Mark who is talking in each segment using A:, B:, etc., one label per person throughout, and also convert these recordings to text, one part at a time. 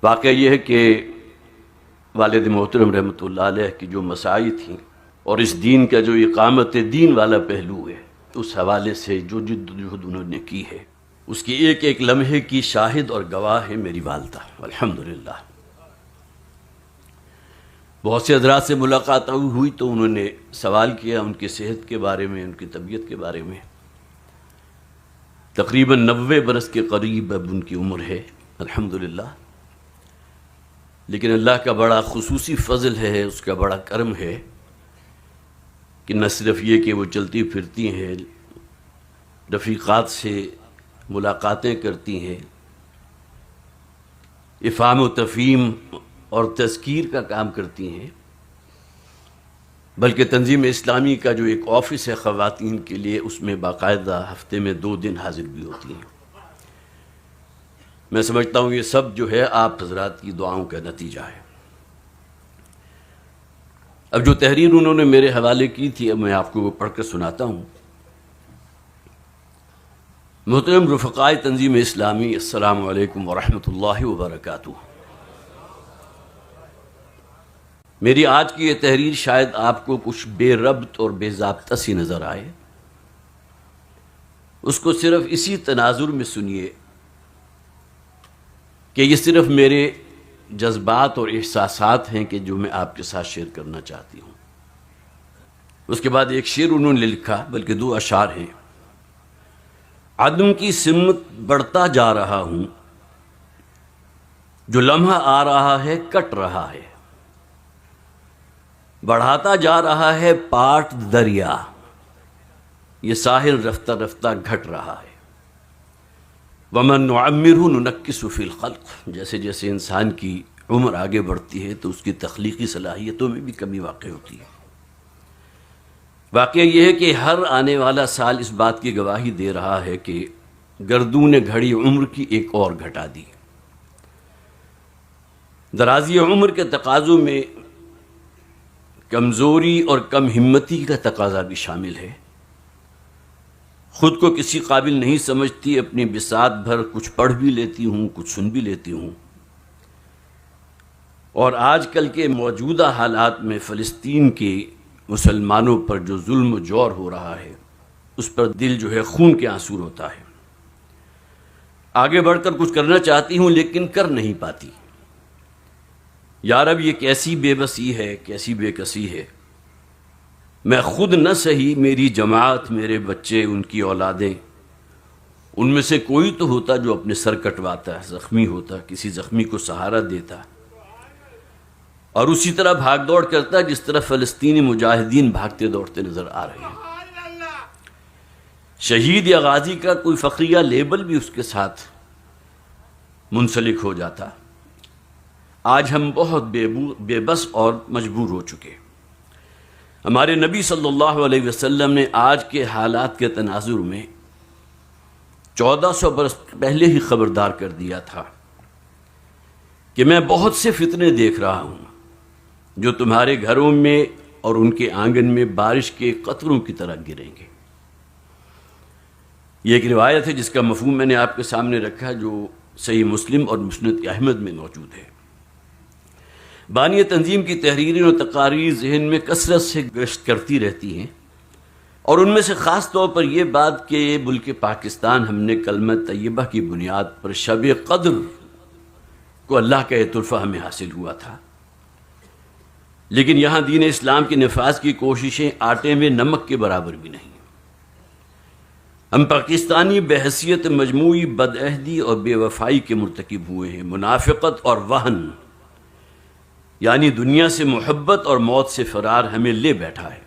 A: واقعہ یہ ہے کہ والد محترم رحمۃ اللہ علیہ کی جو مساعی تھیں اور اس دین کا جو اقامت دین والا پہلو ہے، اس حوالے سے جو جد و جہد انہوں نے کی ہے، اس کی ایک ایک لمحے کی شاہد اور گواہ ہے میری والدہ الحمدللہ۔ بہت سے حضرات سے ملاقات ہوئی تو انہوں نے سوال کیا ان کی صحت کے بارے میں، ان کی طبیعت کے بارے میں۔ تقریباً 90 برس کے قریب اب ان کی عمر ہے الحمدللہ، لیکن اللہ کا بڑا خصوصی فضل ہے، اس کا بڑا کرم ہے کہ نہ صرف یہ کہ وہ چلتی پھرتی ہیں، رفیقات سے ملاقاتیں کرتی ہیں، افہام و تفہیم اور تذکیر کا کام کرتی ہیں، بلکہ تنظیم اسلامی کا جو ایک آفس ہے خواتین کے لیے، اس میں باقاعدہ ہفتے میں 2 دن حاضر بھی ہوتی ہیں۔ میں سمجھتا ہوں یہ سب جو ہے آپ حضرات کی دعاؤں کا نتیجہ ہے۔ اب جو تحریر انہوں نے میرے حوالے کی تھی، اب میں آپ کو وہ پڑھ کر سناتا ہوں۔ محترم رفقائے تنظیم اسلامی، السلام علیکم ورحمۃ اللہ وبرکاتہ۔ میری آج کی یہ تحریر شاید آپ کو کچھ بے ربط اور بے ضابطہ سی نظر آئے، اس کو صرف اسی تناظر میں سنیے کہ یہ صرف میرے جذبات اور احساسات ہیں کہ جو میں آپ کے ساتھ شیئر کرنا چاہتی ہوں۔ اس کے بعد ایک شعر انہوں نے لکھا، بلکہ 2 اشعار ہیں۔ عدم کی سمت بڑھتا جا رہا ہوں، جو لمحہ آ رہا ہے کٹ رہا ہے، بڑھاتا جا رہا ہے پاٹ دریا، یہ ساحل رفتہ رفتہ گھٹ رہا ہے۔ وَمَن نُعَمِّرْهُ نُنَكِّسُ فِي الْخَلْقِ، جیسے جیسے انسان کی عمر آگے بڑھتی ہے تو اس کی تخلیقی صلاحیتوں میں بھی کمی واقع ہوتی ہے۔ واقعہ یہ ہے کہ ہر آنے والا سال اس بات کی گواہی دے رہا ہے کہ گردوں نے گھڑی عمر کی ایک اور گھٹا دی۔ درازی عمر کے تقاضوں میں کمزوری اور کم ہمتی کا تقاضا بھی شامل ہے۔ خود کو کسی قابل نہیں سمجھتی، اپنی بساط بھر کچھ پڑھ بھی لیتی ہوں، کچھ سن بھی لیتی ہوں، اور آج کل کے موجودہ حالات میں فلسطین کے مسلمانوں پر جو ظلم و جور ہو رہا ہے، اس پر دل جو ہے خون کے آنسو ہوتا ہے۔ آگے بڑھ کر کچھ کرنا چاہتی ہوں لیکن کر نہیں پاتی۔ یا رب یہ کیسی بے بسی ہے، کیسی بے کسی ہے۔ میں خود نہ سہی، میری جماعت، میرے بچے، ان کی اولادیں، ان میں سے کوئی تو ہوتا جو اپنے سر کٹواتا، زخمی ہوتا، کسی زخمی کو سہارا دیتا، اور اسی طرح بھاگ دوڑ کرتا جس طرح فلسطینی مجاہدین بھاگتے دوڑتے نظر آ رہے ہیں۔ شہید یا غازی کا کوئی فخریہ لیبل بھی اس کے ساتھ منسلک ہو جاتا۔ آج ہم بہت بے بس اور مجبور ہو چکے۔ ہمارے نبی صلی اللہ علیہ وسلم نے آج کے حالات کے تناظر میں 1400 برس پہلے ہی خبردار کر دیا تھا کہ میں بہت سے فتنے دیکھ رہا ہوں جو تمہارے گھروں میں اور ان کے آنگن میں بارش کے قطروں کی طرح گریں گے۔ یہ ایک روایت ہے جس کا مفہوم میں نے آپ کے سامنے رکھا، جو صحیح مسلم اور مسند احمد میں موجود ہے۔ بانی تنظیم کی تحریریں اور تقاریر ذہن میں کثرت سے گشت کرتی رہتی ہیں، اور ان میں سے خاص طور پر یہ بات کہ ملک پاکستان ہم نے کلمہ طیبہ کی بنیاد پر شب قدر کو اللہ کا یہ تحفہ ہمیں حاصل ہوا تھا، لیکن یہاں دین اسلام کے نفاذ کی کوششیں آٹے میں نمک کے برابر بھی نہیں۔ ہم پاکستانی بحیثیت مجموعی بدعہدی اور بے وفائی کے مرتکب ہوئے ہیں۔ منافقت اور وہن، یعنی دنیا سے محبت اور موت سے فرار، ہمیں لے بیٹھا ہے۔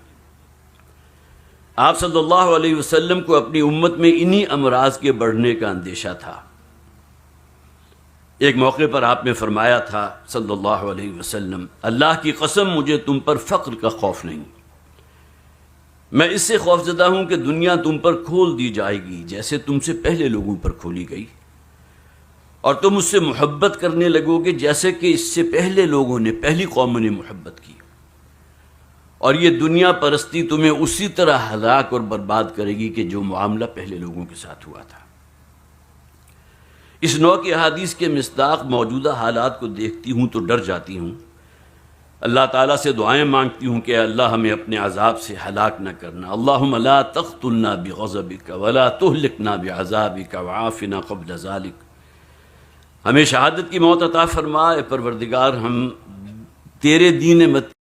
A: آپ صلی اللہ علیہ وسلم کو اپنی امت میں انہی امراض کے بڑھنے کا اندیشہ تھا۔ ایک موقع پر آپ نے فرمایا تھا صلی اللہ علیہ وسلم، اللہ کی قسم مجھے تم پر فقر کا خوف نہیں، میں اس سے خوفزدہ ہوں کہ دنیا تم پر کھول دی جائے گی جیسے تم سے پہلے لوگوں پر کھولی گئی، اور تم اس سے محبت کرنے لگو گے جیسے کہ اس سے پہلے لوگوں نے، پہلی قوموں نے محبت کی، اور یہ دنیا پرستی تمہیں اسی طرح ہلاک اور برباد کرے گی کہ جو معاملہ پہلے لوگوں کے ساتھ ہوا تھا۔ اس نوع کی احادیث کے مصداق موجودہ حالات کو دیکھتی ہوں تو ڈر جاتی ہوں، اللہ تعالیٰ سے دعائیں مانگتی ہوں کہ اللہ ہمیں اپنے عذاب سے ہلاک نہ کرنا، اللہم لا تقتلنا بغضبک ولا تہلکنا بعذابک وعافنا قبل ذلک، ہمیں شہادت کی موت عطا فرما، اے پروردگار ہم تیرے دین مت